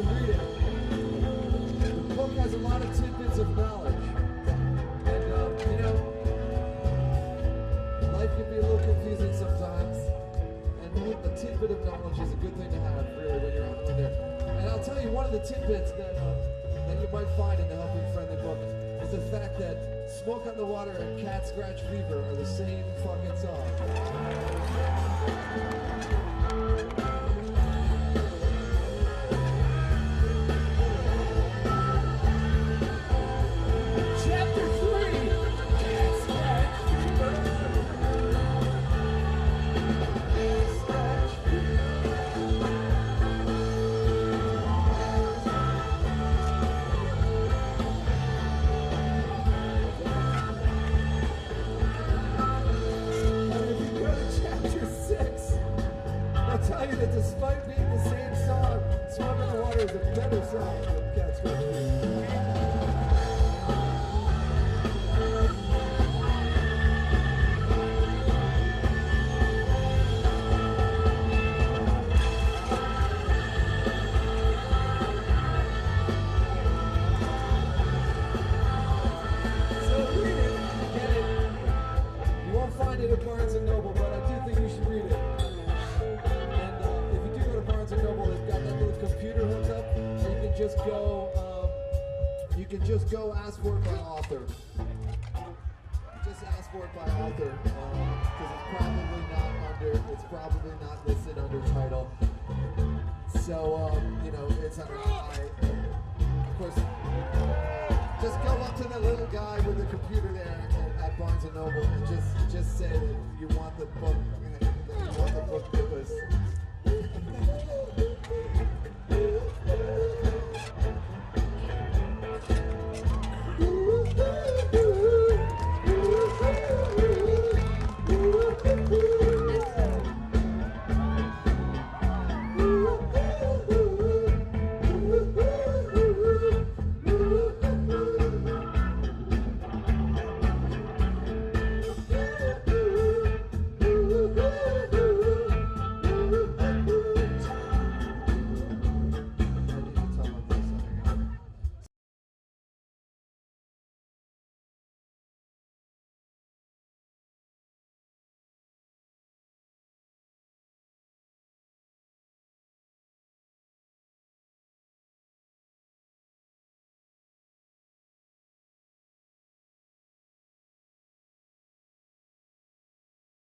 can read it. The book has a lot of tidbits of knowledge. And, you know, life can be a little confusing sometimes. And a tidbit of knowledge is a good thing to have, really, when you're out there. And I'll tell you, one of the tidbits that you might find in the Helping Friendly book is the fact that Smoke on the Water and Cat Scratch Fever are the same fucking song. That despite being the same song, Smoke on the Water is a better song than Cat Scratch Fever. So read it, get it. You won't find it at Barnes & Noble, but I do think you should read it. Computer hooked up, you can just go ask for it by author. Just ask for it by author, because it's probably not listed under title. So you know, it's of course, just go up to the little guy with the computer there at Barnes & Noble and just say that you want the book that was